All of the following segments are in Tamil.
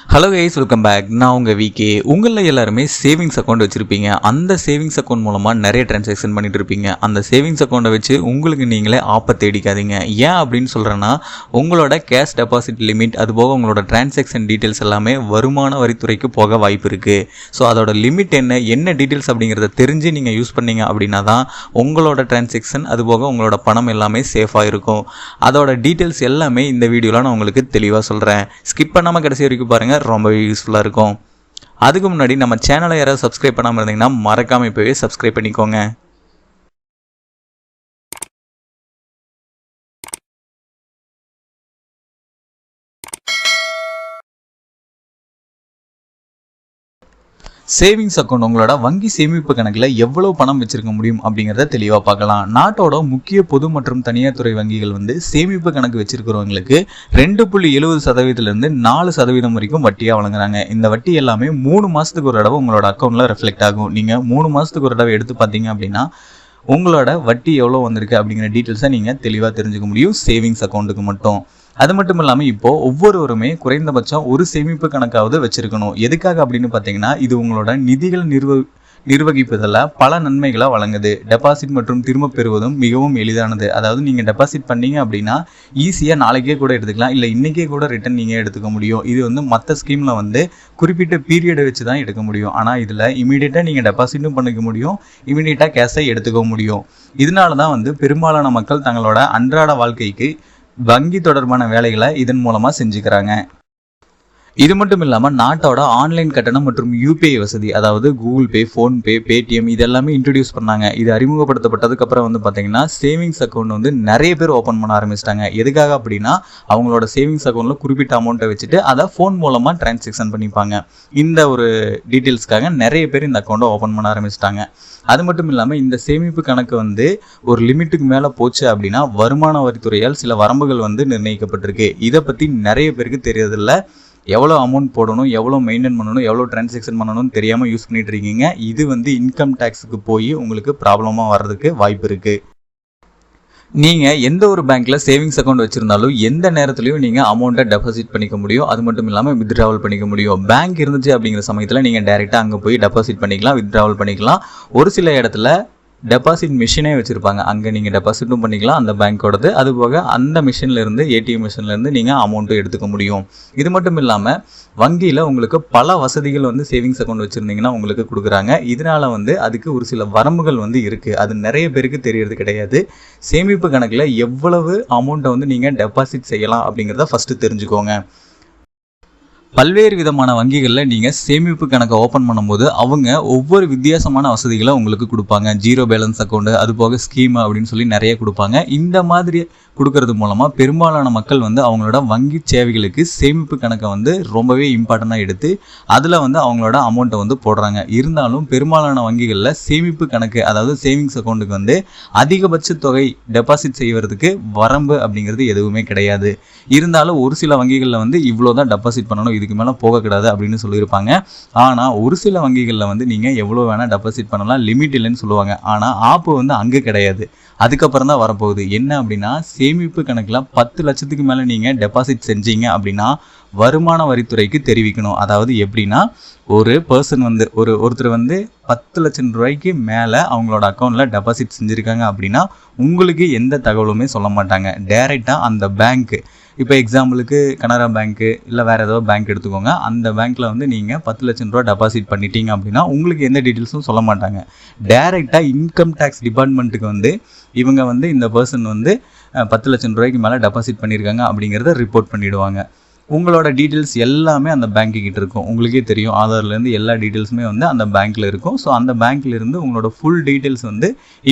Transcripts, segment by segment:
Hello guys, welcome back. நான் உங்கள் விகே. உங்களில் எல்லாருமே சேவிங்ஸ் அக்கௌண்ட் வச்சுருப்பீங்க. அந்த சேவிங்ஸ் அக்கௌண்ட் மூலமாக நிறைய ட்ரான்சாக்ஷன் பண்ணிட்டு இருப்பீங்க. அந்த சேவிங்ஸ் அக்கௌண்ட்டை வச்சு உங்களுக்கு நீங்களே ஆப்பை தேடிக்காதீங்க. ஏன் அப்படின்னு சொல்கிறேன்னா, உங்களோட கேஷ் டெபாசிட் லிமிட், அதுபோக உங்களோட டிரான்சாக்ஷன் டீட்டெயில்ஸ் எல்லாமே வருமான வரித்துறைக்கு போக வாய்ப்பு இருக்குது. ஸோ அதோட லிமிட் என்ன டீட்டெயில்ஸ் அப்படிங்கிறத தெரிஞ்சு நீங்கள் யூஸ் பண்ணீங்க அப்படின்னா தான் உங்களோட டிரான்சாக்ஷன் அதுபோக உங்களோட பணம் எல்லாமே சேஃபாக இருக்கும். அதோட டீட்டெயில்ஸ் எல்லாமே இந்த வீடியோவில் நான் உங்களுக்கு தெளிவாக சொல்கிறேன். ஸ்கிப் பண்ணாமல் கடைசி வரைக்கும் பாருங்கள், ரொம்பவே யூஸ்ஃபுல்லாக இருக்கும். அதுக்கு முன்னாடி நம்ம சேனலை யாராவது சப்ஸ்கிரைப் பண்ணாமல் இருந்தீங்கன்னா மறக்காமல் இப்போவே சப்ஸ்கிரைப் பண்ணிக்கோங்க. சேவிங்ஸ் அக்கௌண்ட் உங்களோட வங்கி சேமிப்பு கணக்கில் எவ்வளவு பணம் வச்சிருக்க முடியும் அப்படிங்கிறத தெளிவாக பார்க்கலாம். நாட்டோட முக்கிய பொது மற்றும் தனியார் துறை வங்கிகள் சேமிப்பு கணக்கு வச்சிருக்கிறவங்களுக்கு 2.70% 4% வரைக்கும் வட்டியாக வழங்குறாங்க. இந்த வட்டி எல்லாமே 3 மாதத்துக்கு ஒரு தடவை உங்களோட அக்கௌண்ட்டில் ரிஃப்ளெக்ட் ஆகும். நீங்கள் 3 மாதத்துக்கு ஒரு தடவை எடுத்து பார்த்தீங்க அப்படின்னா உங்களோட வட்டி எவ்வளோ வந்திருக்கு அப்படிங்கிற டீட்டெயில்ஸை நீங்கள் தெளிவாக தெரிஞ்சுக்க முடியும் சேவிங்ஸ் அக்கௌண்ட்டுக்கு மட்டும். அது மட்டும் இல்லாமல் இப்போது ஒவ்வொருவருமே குறைந்தபட்சம் ஒரு சேமிப்பு கணக்காவது வச்சுருக்கணும். எதுக்காக அப்படின்னு பார்த்தீங்கன்னா, இது உங்களோட நிதிகள் நிர்வகிப்பதில் பல நன்மைகளை வழங்குது. டெபாசிட் மற்றும் திரும்ப பெறுவதும் மிகவும் எளிதானது. அதாவது நீங்கள் டெபாசிட் பண்ணீங்க அப்படின்னா ஈஸியாக நாளைக்கே கூட எடுத்துக்கலாம், இல்லை இன்றைக்கே கூட ரிட்டர்ன் நீங்கள் எடுத்துக்க முடியும். இது மற்ற ஸ்கீமில் குறிப்பிட்ட பீரியடை வச்சு தான் எடுக்க முடியும். ஆனால் இதில் இமீடியட்டாக நீங்கள் டெபாசிட்டும் பண்ணிக்க முடியும், இமீடியட்டாக கேஷை எடுத்துக்க முடியும். இதனால தான் பெரும்பாலான மக்கள் தங்களோட அன்றாட வாழ்க்கைக்கு வங்கி தொடர்பான வேலைகளை இதன் மூலமாக செஞ்சுக்கிறாங்க. இது மட்டும் இல்லாமல் நாட்டோட ஆன்லைன் கட்டணம் மற்றும் யூபிஐ வசதி, அதாவது கூகுள் பே, ஃபோன்பே, பேடிஎம் இதெல்லாமே இன்ட்ரடியூஸ் பண்ணாங்க. இது அறிமுகப்படுத்தப்பட்டதுக்கப்புறம் பார்த்தீங்கன்னா சேவிங்ஸ் அக்கௌண்ட் நிறைய பேர் ஓப்பன் பண்ண ஆரம்பிச்சிட்டாங்க. எதுக்காக அப்படின்னா, அவங்களோட சேவிங்ஸ் அக்கௌண்ட்டில் குறிப்பிட்ட அமௌண்ட்டை வச்சுட்டு அதை ஃபோன் மூலமாக டிரான்சாக்ஷன் பண்ணிப்பாங்க. இந்த ஒரு டீட்டெயில்ஸ்க்காக நிறைய பேர் இந்த அக்கௌண்ட்டை ஓப்பன் பண்ண ஆரம்பிச்சிட்டாங்க. அது மட்டும் இல்லாமல் இந்த சேமிப்பு கணக்கு ஒரு லிமிட்டுக்கு மேலே போச்சு அப்படின்னா வருமான வரித்துறையால் சில வரம்புகள் நிர்ணயிக்கப்பட்டிருக்கு. இதை பற்றி நிறைய பேருக்கு தெரியறதில்ல. எவ்வளோ அமௌண்ட் போடணும், எவ்வளோ மெயின்டைன் பண்ணணும், எவ்வளோ டிரான்சாக்ஷன் பண்ணணும்னு தெரியாமல் யூஸ் பண்ணிட்டு இருக்கீங்க. இது இன்கம் டேக்ஸுக்கு போய் உங்களுக்கு ப்ராப்ளமாக வர்றதுக்கு வாய்ப்பு இருக்குது. நீங்கள் எந்த ஒரு பேங்க்கில் சேவிங்ஸ் அக்கௌண்ட் வச்சுருந்தாலும் எந்த நேரத்துலையும் நீங்கள் அமௌண்ட்டை டெபாசிட் பண்ணிக்க முடியும். அது மட்டும் இல்லாமல் வித்ட்ராவல் பண்ணிக்க முடியும். பேங்க் இருந்துச்சு அப்படிங்கிற சமயத்தில் நீங்கள் டைரெக்டாக அங்கே போய் டெபாசிட் பண்ணிக்கலாம், வித்ட்ராவல் பண்ணிக்கலாம். ஒரு சில இடத்துல டெபாசிட் மிஷினே வச்சுருப்பாங்க, அங்கே நீங்கள் டெபாசிட்டும் பண்ணிக்கலாம் அந்த பேங்க்கோடது. அதுபோக அந்த மிஷின்லேருந்து, ஏடிஎம் மிஷின்லேருந்து நீங்கள் அமௌண்ட்டும் எடுத்துக்க முடியும். இது மட்டும் இல்லாமல் வங்கியில் உங்களுக்கு பல வசதிகள் சேவிங்ஸ் அக்கௌண்ட் வச்சுருந்தீங்கன்னா உங்களுக்கு கொடுக்குறாங்க. இதனால் அதுக்கு ஒரு சில வரம்புகள் இருக்குது. அது நிறைய பேருக்கு தெரியறது கிடையாது. சேமிப்பு கணக்கில் எவ்வளவு அமௌண்ட்டை நீங்கள் டெபாசிட் செய்யலாம் அப்படிங்கிறத ஃபஸ்ட்டு தெரிஞ்சுக்கோங்க. பல்வேறு விதமான வங்கிகளில் நீங்கள் சேமிப்பு கணக்கை ஓப்பன் பண்ணும்போது அவங்க ஒவ்வொரு வித்தியாசமான வசதிகளை உங்களுக்கு கொடுப்பாங்க. ஜீரோ பேலன்ஸ் அக்கௌண்ட்டு, அது போக ஸ்கீம் அப்படின்னு சொல்லி நிறைய கொடுப்பாங்க. இந்த மாதிரி கொடுக்கறது மூலமாக பெரும்பாலான மக்கள் அவங்களோட வங்கி சேவைகளுக்கு சேமிப்பு கணக்கை ரொம்பவே இம்பார்ட்டண்ட்டாக எடுத்து அதில் அவங்களோட அமௌண்ட்டை போடுறாங்க. இருந்தாலும் பெரும்பாலான வங்கிகளில் சேமிப்பு கணக்கு, அதாவது சேவிங்ஸ் அக்கௌண்ட்டுக்கு அதிகபட்ச தொகை டெபாசிட் செய்வதற்கு வரம்பு அப்படிங்கிறது எதுவுமே கிடையாது. இருந்தாலும் ஒரு சில வங்கிகளில் இவ்வளோ தான் டெபாசிட் பண்ணணும், இதுக்கு மேலே போகக்கூடாது அப்படின்னு சொல்லியிருப்பாங்க. ஆனால் ஒரு சில வங்கிகளில் நீங்கள் எவ்வளோ வேணால் டெபாசிட் பண்ணலாம், லிமிட் இல்லைன்னு சொல்லுவாங்க. ஆனால் ஆப்பு அங்கே கிடையாது, அதுக்கப்புறம் தான் வரப்போகுது. என்ன அப்படின்னா, சேமிப்பு கணக்கில் 10 லட்சத்துக்கு மேலே நீங்கள் டெபாசிட் செஞ்சீங்க அப்படின்னா வருமான வரித்துறைக்கு தெரிவிக்கணும். அதாவது எப்படின்னா, ஒரு பர்சன் ஒருத்தர் 10 லட்சம் ரூபாய்க்கு மேலே அவங்களோட அக்கௌண்ட்டில் டெபாசிட் செஞ்சுருக்காங்க அப்படின்னா உங்களுக்கு எந்த தகவலுமே சொல்ல மாட்டாங்க. டைரெக்டாக அந்த பேங்க்கு, இப்போ எக்ஸாம்பிளுக்கு கனரா பேங்க்கு இல்லை வேறு ஏதோ பேங்க் எடுத்துக்கோங்க. அந்த பேங்க்கில் நீங்கள் 10 லட்சம் ரூபா டெபாசிட் பண்ணிட்டீங்க அப்படின்னா உங்களுக்கு எந்த டீட்டெயில்ஸும் சொல்ல மாட்டாங்க. டைரெக்டாக இன்கம் டேக்ஸ் டிபார்ட்மெண்ட்டுக்கு இவங்க இந்த பர்சன் 10 லட்சம் ரூபாய்க்கு மேலே டெபாசிட் பண்ணியிருக்காங்க அப்படிங்கிறத ரிப்போர்ட் பண்ணிவிடுவாங்க. உங்களோட டீட்டெயில்ஸ் எல்லாமே அந்த பேங்க்கிட்ட இருக்கும். உங்களுக்கே தெரியும், ஆதார்லேருந்து எல்லா டீட்டெயில்ஸுமே அந்த பேங்க்கில் இருக்கும். ஸோ அந்த பேங்க்லேருந்து உங்களோட ஃபுல் டீட்டெயில்ஸ்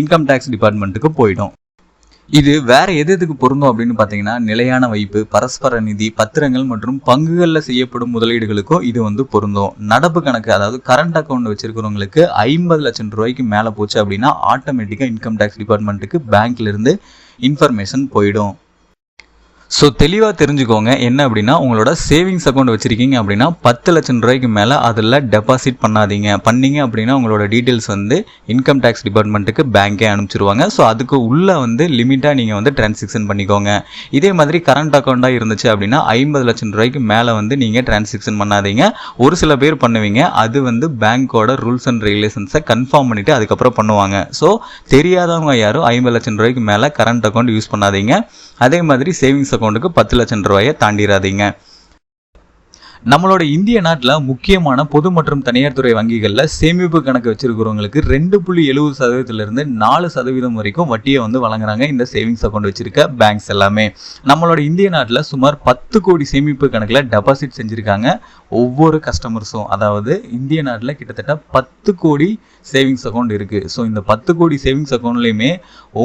இன்கம் டேக்ஸ் டிபார்ட்மெண்ட்டுக்கு போயிடும். இது வேற எதுக்கு பொருந்தும் அப்படின்னு பார்த்தீங்கன்னா, நிலையான வைப்பு, பரஸ்பர நிதி, பத்திரங்கள் மற்றும் பங்குகளில் செய்யப்படும் முதலீடுகளுக்கும் இது பொருந்தும். நடப்பு கணக்கு, அதாவது கரண்ட் அக்கௌண்ட் வச்சிருக்கிறவங்களுக்கு 50 லட்சம் ரூபாய்க்கு மேலே போச்சு அப்படின்னா ஆட்டோமேட்டிக்காக இன்கம் டேக்ஸ் டிபார்ட்மெண்ட்டுக்கு பேங்க்லேருந்து இன்ஃபர்மேஷன் போயிடும். ஸோ தெளிவாக தெரிஞ்சுக்கோங்க. என்ன அப்படின்னா, உங்களோட சேவிங்ஸ் அக்கௌண்ட் வச்சுருக்கீங்க அப்படின்னா 10 லட்சம் ரூபாய்க்கு மேலே அதில் டெபாசிட் பண்ணாதீங்க. பண்ணீங்க அப்படின்னா உங்களோட டீட்டெயில்ஸ் வந்து இன்கம் டேக்ஸ் டிபார்ட்மெண்ட்டுக்கு பேங்க்கே அனுப்பிச்சிருவாங்க. ஸோ அதுக்கு உள்ளே வந்து லிமிட்டாக நீங்கள் வந்து டிரான்சாக்ஷன் பண்ணிக்கோங்க. இதே மாதிரி கரண்ட் அக்கௌண்ட்டாக இருந்துச்சு அப்படின்னா 50 லட்சம் ரூபாய்க்கு மேலே வந்து நீங்கள் டிரான்சாக்ஷன் பண்ணாதீங்க. ஒரு சில பேர் பண்ணுவீங்க. அது வந்து பேங்க்கோட ரூல்ஸ் அண்ட் ரெகுலேஷன்ஸை கன்ஃபார்ம் பண்ணிவிட்டு அதுக்கப்புறம் பண்ணுவாங்க. ஸோ தெரியாதவங்க யாரும் 50 லட்சம் ரூபாய்க்கு மேலே கரண்ட் அக்கௌண்ட் யூஸ் பண்ணாதீங்க. அதே மாதிரி சேவிங்ஸ் அக்கௌண்ட்டுக்கு 10 லட்சம் ரூபாயை தாண்டிடாதீங்க. நம்மளோட இந்திய நாட்டில் முக்கியமான பொது மற்றும் தனியார் துறை வங்கிகளில் சேமிப்பு கணக்கு வச்சிருக்கிறவங்களுக்கு 2.70% 4% வரைக்கும் வட்டியை வந்து வழங்குறாங்க இந்த சேவிங்ஸ் அக்கௌண்ட் வச்சிருக்க பேங்க்ஸ் எல்லாமே. நம்மளோட இந்திய நாட்டில் சுமார் 10 கோடி சேமிப்பு கணக்கில் டெபாசிட் செஞ்சுருக்காங்க ஒவ்வொரு கஸ்டமர்ஸும். அதாவது இந்திய நாட்டில் கிட்டத்தட்ட 10 கோடி சேவிங்ஸ் அக்கௌண்ட் இருக்குது. ஸோ இந்த 10 கோடி சேவிங்ஸ் அக்கௌண்ட்லேயுமே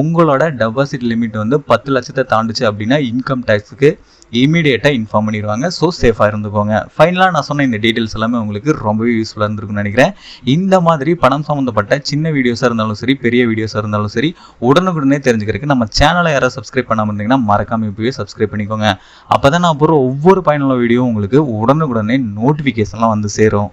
உங்களோட டெபாசிட் லிமிட் வந்து 10 லட்சத்தை தாண்டுச்சு அப்படின்னா இன்கம் டேக்ஸுக்கு இமீடியட்டாக இன்ஃபார்ம் பண்ணிடுவாங்க. ஸோ சேஃபாக இருந்துக்கோங்க. ஃபைனலாக நான் சொன்ன இந்த டீட்டெயில்ஸ் எல்லாமே உங்களுக்கு ரொம்பவே யூஸ்ஃபுல்லாக இருந்திருக்குன்னு நினைக்கிறேன். இந்த மாதிரி பணம் சம்மந்தப்பட்ட சின்ன வீடியோஸாக இருந்தாலும் சரி, பெரிய வீடியோஸாக இருந்தாலும் சரி, உடனுக்குடனே தெரிஞ்சுக்கிறதுக்கு நம்ம சேனலை யாராவது சப்ஸ்கிரைப் பண்ணாமல் இருந்தீங்கன்னா மறக்காமல் இப்போவே சப்ஸ்கிரைப் பண்ணிக்கோங்க. அப்போ தான் நான் போகிற ஒவ்வொரு பயனுள்ள வீடியோ உங்களுக்கு உடனுக்குடனே நோட்டிஃபிகேஷன்லாம் வந்து சேரும்.